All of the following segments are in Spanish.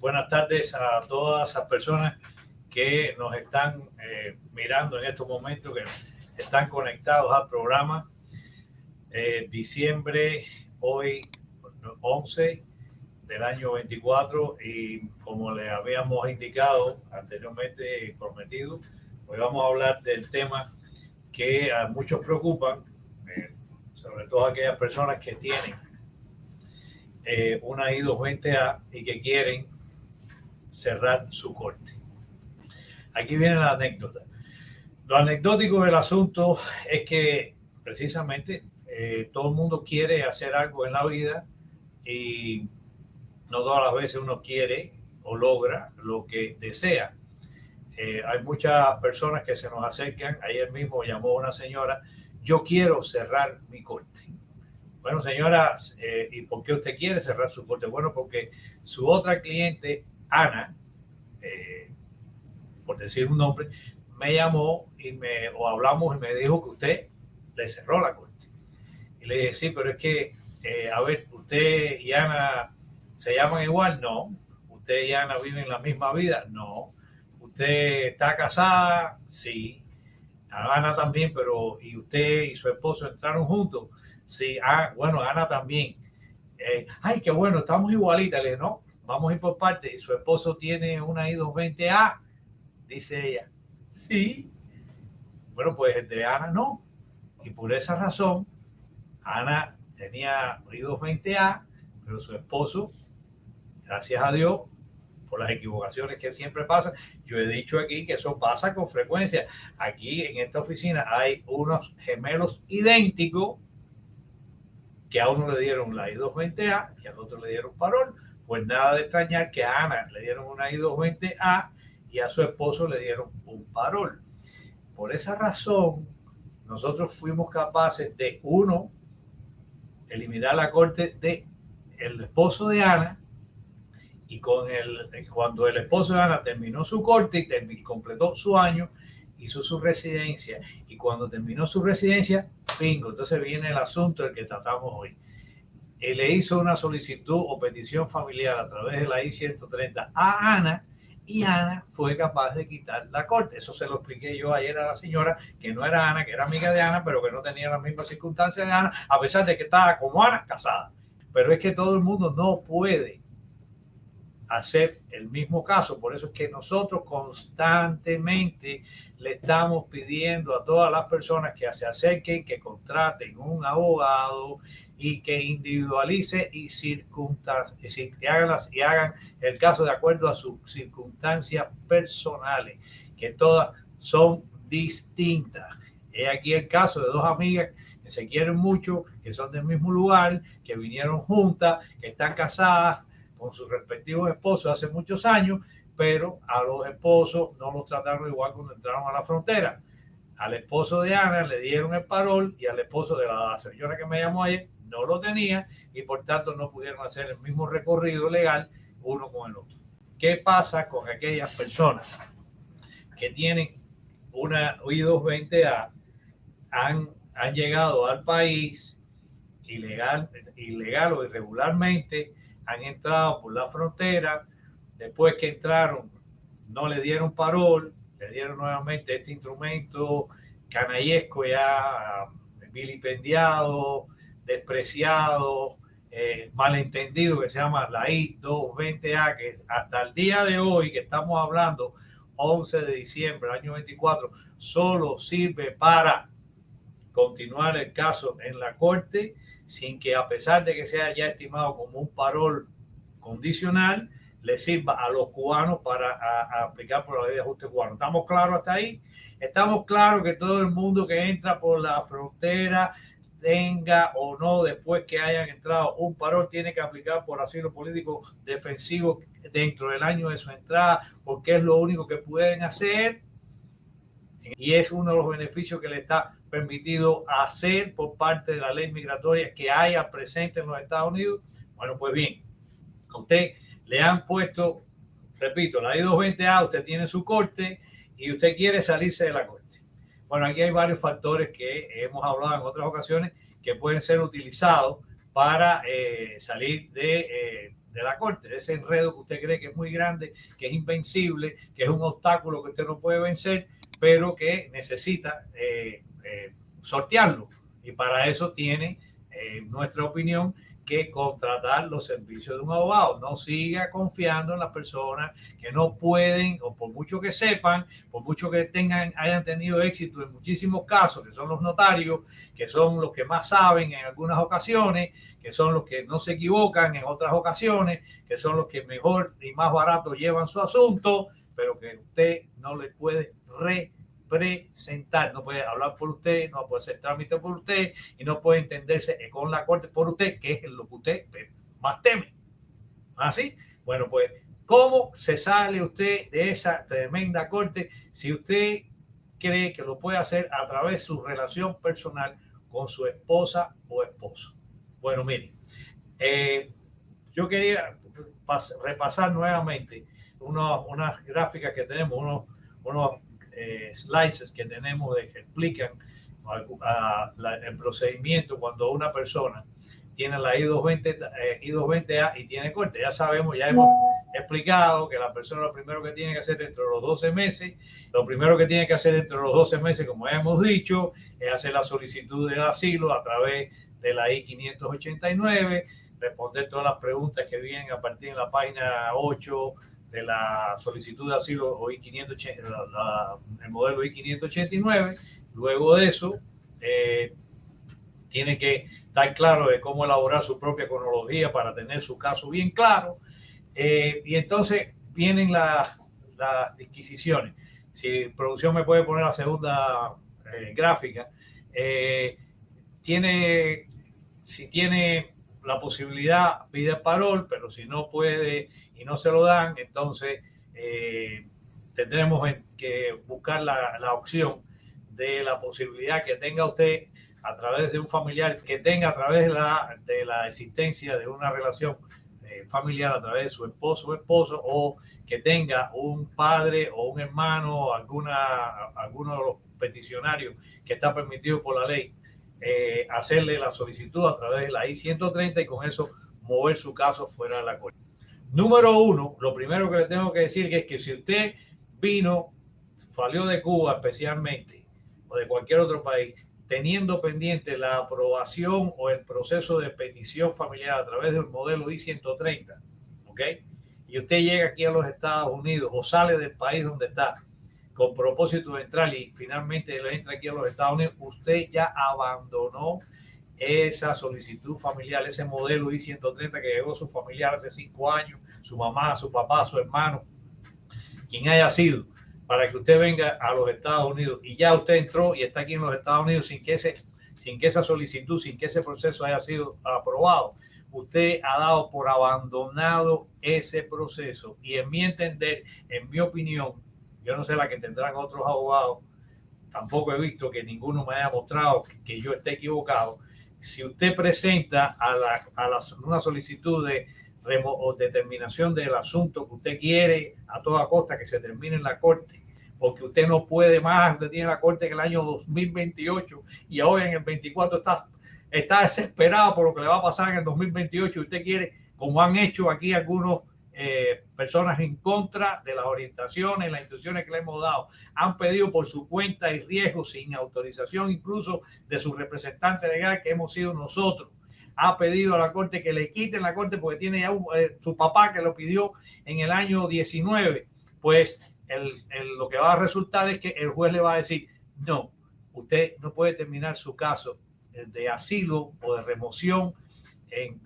Buenas tardes a todas las personas que nos están mirando en estos momentos, que están conectados al programa. Diciembre, hoy 11 del año 24, y como le habíamos indicado anteriormente, prometido, hoy vamos a hablar del tema que a muchos preocupan, sobre todo aquellas personas que tienen una I-220A y que quieren cerrar su corte. Aquí viene la anécdota. Lo anecdótico del asunto es que precisamente todo el mundo quiere hacer algo en la vida y no todas las veces uno quiere o logra lo que desea. Hay muchas personas que se nos acercan. Ayer mismo llamó una señora: yo quiero cerrar mi corte. Bueno, señora, ¿y por qué usted quiere cerrar su corte? Bueno, porque su otra cliente, Ana, por decir un nombre, me llamó o hablamos y me dijo que usted le cerró la corte. Y le dije: sí, pero es que, a ver, ¿usted y Ana se llaman igual? No. ¿Usted y Ana viven la misma vida? No. ¿Usted está casada? Sí. Ana también, pero ¿y usted y su esposo entraron juntos? Sí. Bueno, Ana también. Ay, qué bueno, estamos igualitas. Le dije: no, vamos a ir por partes. ¿Y su esposo tiene una I-220A? Dice ella: sí. Bueno, pues el de Ana no. Y por esa razón, Ana tenía I-220A, pero su esposo, gracias a Dios, por las equivocaciones que siempre pasan. Yo he dicho aquí que eso pasa con frecuencia. Aquí en esta oficina hay unos gemelos idénticos que a uno le dieron la I-220A y al otro le dieron parol. Pues nada de extrañar que a Ana le dieron una I-220A y a su esposo le dieron un parol. Por esa razón, nosotros fuimos capaces de, uno, eliminar la corte de el esposo de Ana, y cuando el esposo de Ana terminó su corte y completó su año, hizo su residencia, y cuando terminó su residencia, bingo, entonces viene el asunto del que tratamos hoy. Él le hizo una solicitud o petición familiar a través de la I-130 a Ana, y Ana fue capaz de quitar la corte. Eso se lo expliqué yo ayer a la señora, que no era Ana, que era amiga de Ana, pero que no tenía las mismas circunstancias de Ana, a pesar de que estaba como Ana casada. Pero es que todo el mundo no puede hacer el mismo caso. Por eso es que nosotros constantemente le estamos pidiendo a todas las personas que se acerquen, que contraten un abogado y que individualice y hagan el caso de acuerdo a sus circunstancias personales, que todas son distintas. He aquí el caso de dos amigas que se quieren mucho, que son del mismo lugar, que vinieron juntas, que están casadas con sus respectivos esposos hace muchos años, pero a los esposos no los trataron igual cuando entraron a la frontera. Al esposo de Ana le dieron el parol y al esposo de la señora que me llamó ayer no lo tenía, y por tanto no pudieron hacer el mismo recorrido legal uno con el otro. ¿Qué pasa con aquellas personas que tienen una I-220A, han llegado al país ilegal o irregularmente, han entrado por la frontera, después que entraron no le dieron parol, le dieron nuevamente este instrumento canallesco, ya vilipendiado, despreciado, malentendido, que se llama la I-220A, que hasta el día de hoy que estamos hablando, 11 de diciembre del año 24, solo sirve para continuar el caso en la corte, sin que, a pesar de que sea ya estimado como un parol condicional, le sirva a los cubanos para aplicar por la ley de ajuste cubano. ¿Estamos claros hasta ahí? Estamos claros que todo el mundo que entra por la frontera, tenga o no, después que hayan entrado un parol, tiene que aplicar por asilo político defensivo dentro del año de su entrada, porque es lo único que pueden hacer y es uno de los beneficios que le está permitido hacer por parte de la ley migratoria que haya presente en los Estados Unidos. Bueno, pues bien, a usted le han puesto, repito, la I-220A, usted tiene su corte y usted quiere salirse de la corte. Bueno, aquí hay varios factores que hemos hablado en otras ocasiones que pueden ser utilizados para salir de de la corte, de ese enredo que usted cree que es muy grande, que es invencible, que es un obstáculo que usted no puede vencer, pero que necesita sortearlo. Y para eso tiene, nuestra opinión, que contratar los servicios de un abogado. No siga confiando en las personas que no pueden, o por mucho que sepan, por mucho que hayan tenido éxito en muchísimos casos, que son los notarios, que son los que más saben en algunas ocasiones, que son los que no se equivocan en otras ocasiones, que son los que mejor y más barato llevan su asunto, pero que usted no le puede representar, no puede hablar por usted, no puede hacer trámite por usted y no puede entenderse con la corte por usted, que es lo que usted más teme. ¿Así? Bueno, pues, ¿cómo se sale usted de esa tremenda corte si usted cree que lo puede hacer a través de su relación personal con su esposa o esposo? Bueno, miren, yo quería repasar nuevamente unas gráficas que tenemos, unos slices que tenemos que explican el procedimiento cuando una persona tiene la I-220A y tiene corte. Ya sabemos, ya hemos explicado que la persona lo primero que tiene que hacer dentro de los 12 meses, como ya hemos dicho, es hacer la solicitud de asilo a través de la I-589, responder todas las preguntas que vienen a partir de la página 8 de la solicitud de asilo o I-580, el modelo I-589. Luego de eso, tiene que estar claro de cómo elaborar su propia cronología para tener su caso bien claro. Y entonces vienen las disquisiciones. Si producción me puede poner la segunda gráfica, si tiene la posibilidad, pide parol, pero si no puede y no se lo dan, entonces tendremos que buscar la opción de la posibilidad que tenga usted a través de un familiar, que tenga a través de la existencia de una relación familiar a través de su esposo o esposo, o que tenga un padre o un hermano o alguno de los peticionarios que está permitido por la ley, hacerle la solicitud a través de la I-130 y con eso mover su caso fuera de la corte. Número uno, lo primero que le tengo que decir es que si usted salió de Cuba especialmente o de cualquier otro país, teniendo pendiente la aprobación o el proceso de petición familiar a través del modelo I-130, ¿ok? Y usted llega aquí a los Estados Unidos o sale del país donde está con propósito de entrar y finalmente le entra aquí a los Estados Unidos, usted ya abandonó esa solicitud familiar, ese modelo I-130 que llegó su familiar hace 5 años, su mamá, su papá, su hermano, quien haya sido, para que usted venga a los Estados Unidos y ya usted entró y está aquí en los Estados Unidos sin que esa solicitud, sin que ese proceso haya sido aprobado. Usted ha dado por abandonado ese proceso y en mi entender, en mi opinión, yo no sé la que tendrán otros abogados, tampoco he visto que ninguno me haya mostrado que yo esté equivocado. Si usted presenta una solicitud de o determinación del asunto que usted quiere a toda costa que se termine en la corte, porque usted no puede más, usted tiene la corte en el año 2028 y hoy en el 24 está desesperado por lo que le va a pasar en el 2028 y usted quiere, como han hecho aquí algunos personas en contra de las orientaciones, las instrucciones que le hemos dado, han pedido por su cuenta y riesgo, sin autorización incluso de su representante legal, que hemos sido nosotros, ha pedido a la corte que le quiten la corte porque tiene ya su papá que lo pidió en el año 19, pues lo que va a resultar es que el juez le va a decir, no, usted no puede terminar su caso de asilo o de remoción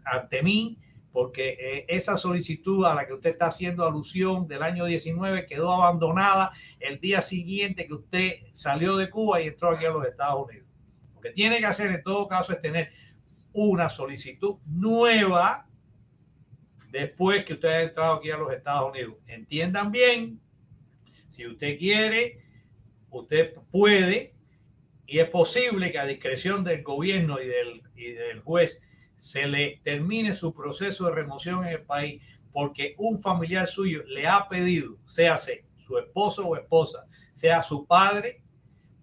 ante mí, porque esa solicitud a la que usted está haciendo alusión del año 19 quedó abandonada el día siguiente que usted salió de Cuba y entró aquí a los Estados Unidos. Lo que tiene que hacer en todo caso es tener una solicitud nueva después que usted haya entrado aquí a los Estados Unidos. Entiendan bien, si usted quiere, usted puede, y es posible que a discreción del gobierno y del juez se le termine su proceso de remoción en el país porque un familiar suyo le ha pedido, sea su esposo o esposa, sea su padre,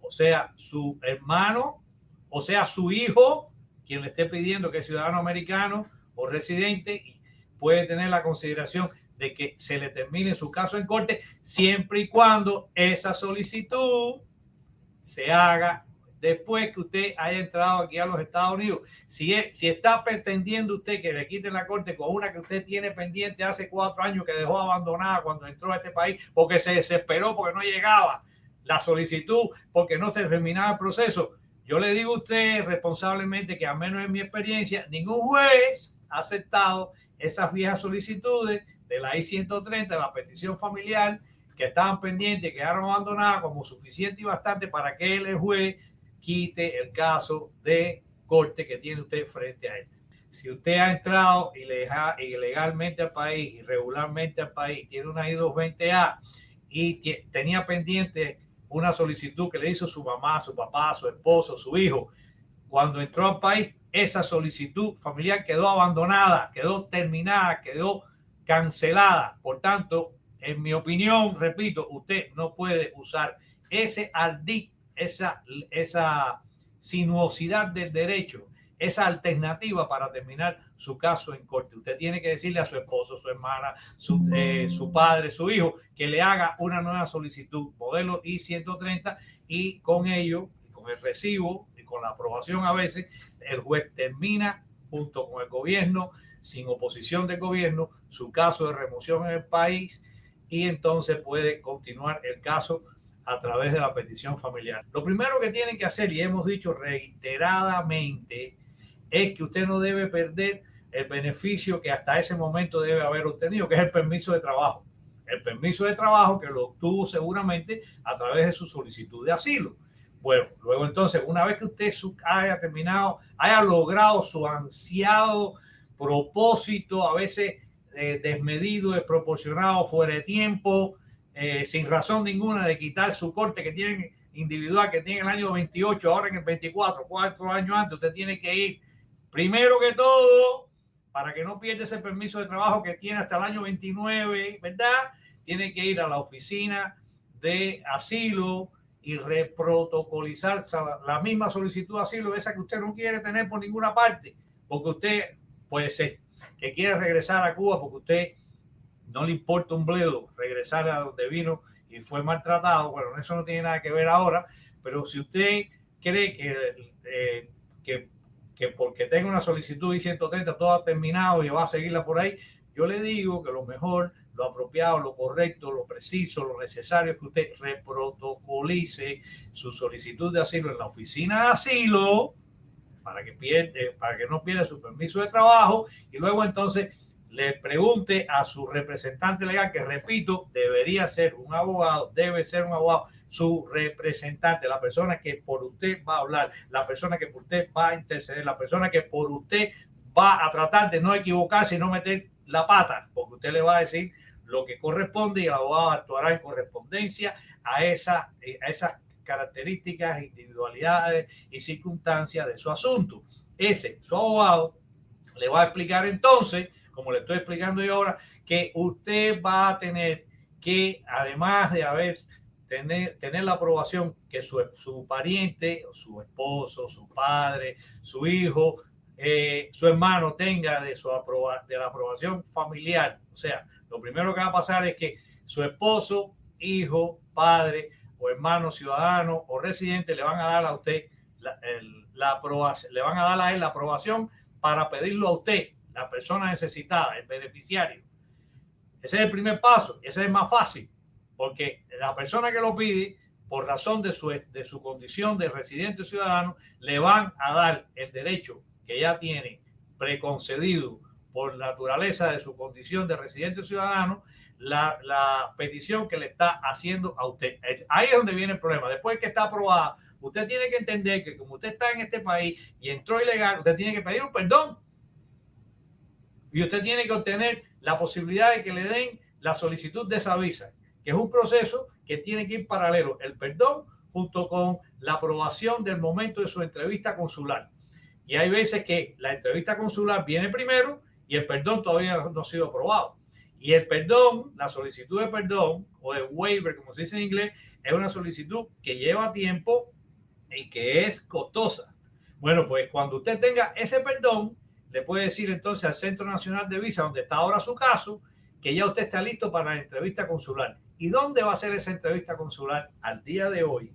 o sea su hermano, o sea su hijo, quien le esté pidiendo que es ciudadano americano o residente, puede tener la consideración de que se le termine su caso en corte, siempre y cuando esa solicitud se haga después que usted haya entrado aquí a los Estados Unidos. Si está pretendiendo usted que le quiten la corte con una que usted tiene pendiente hace 4 años que dejó abandonada cuando entró a este país porque se desesperó porque no llegaba la solicitud, porque no se terminaba el proceso, yo le digo a usted responsablemente que, a menos en mi experiencia, ningún juez ha aceptado esas viejas solicitudes de la I-130, de la petición familiar, que estaban pendientes, quedaron abandonadas como suficiente y bastante para que el juez quite el caso de corte que tiene usted frente a él. Si usted ha entrado ilegalmente al país, irregularmente al país, tiene una I-220A y tenía pendiente una solicitud que le hizo su mamá, su papá, su esposo, su hijo, cuando entró al país, esa solicitud familiar quedó abandonada, quedó terminada, quedó cancelada. Por tanto, en mi opinión, repito, usted no puede usar ese ardid, esa sinuosidad del derecho, esa alternativa para terminar su caso en corte. Usted tiene que decirle a su esposo, su hermana, su padre, su hijo, que le haga una nueva solicitud, modelo I-130, y con ello, con el recibo y con la aprobación a veces, el juez termina junto con el gobierno, sin oposición del gobierno, su caso de remoción en el país, y entonces puede continuar el caso a través de la petición familiar. Lo primero que tienen que hacer, y hemos dicho reiteradamente, es que usted no debe perder el beneficio que hasta ese momento debe haber obtenido, que es el permiso de trabajo. El permiso de trabajo que lo obtuvo seguramente a través de su solicitud de asilo. Bueno, luego entonces, una vez que usted haya terminado, haya logrado su ansiado propósito, a veces desmedido, desproporcionado, fuera de tiempo, sin razón ninguna, de quitar su corte que tienen individual, que tiene el año 28, ahora en el 24, 4 años antes, usted tiene que ir, primero que todo, para que no pierda ese permiso de trabajo que tiene hasta el año 29, ¿verdad? Tiene que ir a la oficina de asilo y reprotocolizar la misma solicitud de asilo, esa que usted no quiere tener por ninguna parte, porque usted puede ser que quiere regresar a Cuba porque usted no le importa un bledo regresar a donde vino y fue maltratado. Bueno, eso no tiene nada que ver ahora, pero si usted cree que porque tenga una solicitud I-130 todo ha terminado y va a seguirla por ahí, yo le digo que lo mejor, lo apropiado, lo correcto, lo preciso, lo necesario es que usted reprotocolice su solicitud de asilo en la oficina de asilo para que no pierda su permiso de trabajo, y luego entonces le pregunte a su representante legal, que repito, debería ser un abogado, debe ser un abogado, su representante, la persona que por usted va a hablar, la persona que por usted va a interceder, la persona que por usted va a tratar de no equivocarse y no meter la pata, porque usted le va a decir lo que corresponde y el abogado actuará en correspondencia a esas características, individualidades y circunstancias de su asunto. Su abogado le va a explicar entonces, como le estoy explicando yo ahora, que usted va a tener que, además de tener la aprobación que su pariente, su esposo, su padre, su hijo, su hermano tenga de la aprobación familiar. O sea, lo primero que va a pasar es que su esposo, hijo, padre o hermano ciudadano o residente le van a dar a usted la aprobación, le van a dar a él la aprobación para pedirlo a usted, la persona necesitada, el beneficiario. Ese es el primer paso, ese es más fácil, porque la persona que lo pide, por razón de su condición de residente o ciudadano, le van a dar el derecho que ya tiene preconcedido por naturaleza de su condición de residente o ciudadano, la petición que le está haciendo a usted. Ahí es donde viene el problema. Después que está aprobada, usted tiene que entender que como usted está en este país y entró ilegal, usted tiene que pedir un perdón. Y usted tiene que obtener la posibilidad de que le den la solicitud de esa visa, que es un proceso que tiene que ir paralelo, el perdón junto con la aprobación del momento de su entrevista consular. Y hay veces que la entrevista consular viene primero y el perdón todavía no ha sido aprobado. Y el perdón, la solicitud de perdón o de waiver, como se dice en inglés, es una solicitud que lleva tiempo y que es costosa. Bueno, pues cuando usted tenga ese perdón, le puede decir entonces al Centro Nacional de Visa, donde está ahora su caso, que ya usted está listo para la entrevista consular. ¿Y dónde va a ser esa entrevista consular? Al día de hoy,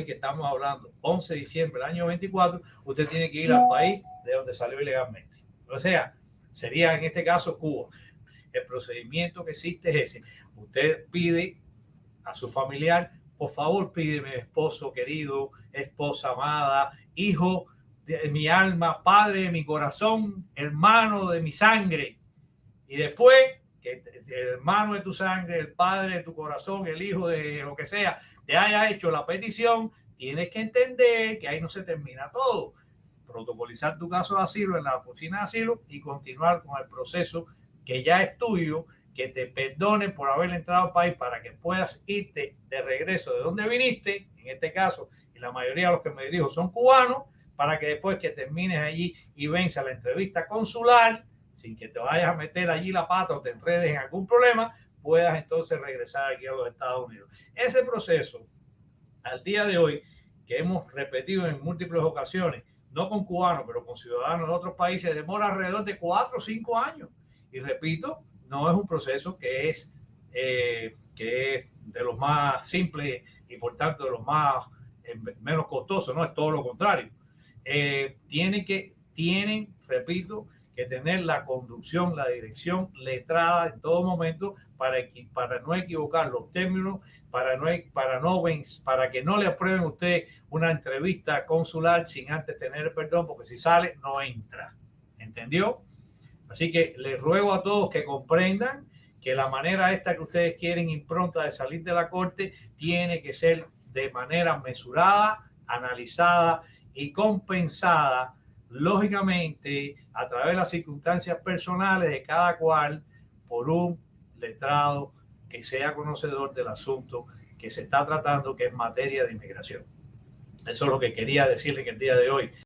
que estamos hablando, 11 de diciembre del año 24, usted tiene que ir al país de donde salió ilegalmente. O sea, sería en este caso Cuba. El procedimiento que existe es ese. Usted pide a su familiar, por favor, pídeme, esposo querido, esposa amada, hijo de mi alma, padre de mi corazón, hermano de mi sangre. Y después que el hermano de tu sangre, el padre de tu corazón, el hijo de lo que sea, te haya hecho la petición, tienes que entender que ahí no se termina todo. Protocolizar tu caso de asilo en la oficina de asilo y continuar con el proceso que ya es tuyo, que te perdonen por haber entrado al país para que puedas irte de regreso de donde viniste, en este caso, y la mayoría de los que me dirijo son cubanos, para que después que termines allí y venza la entrevista consular, sin que te vayas a meter allí la pata o te enredes en algún problema, puedas entonces regresar aquí a los Estados Unidos. Ese proceso, al día de hoy, que hemos repetido en múltiples ocasiones, no con cubanos, pero con ciudadanos de otros países, demora alrededor de 4 o 5 años. Y repito, no es un proceso que es de los más simples y por tanto de los más menos costosos, no es todo lo contrario. Tienen, repito, que tener la conducción, la dirección letrada en todo momento para no equivocar los términos, para que no le aprueben a usted una entrevista consular sin antes tener el perdón, porque si sale no entra. ¿Entendió? Así que les ruego a todos que comprendan que la manera esta que ustedes quieren impronta de salir de la corte tiene que ser de manera mesurada, analizada y compensada, lógicamente, a través de las circunstancias personales de cada cual por un letrado que sea conocedor del asunto que se está tratando, que es materia de inmigración. Eso es lo que quería decirle que el día de hoy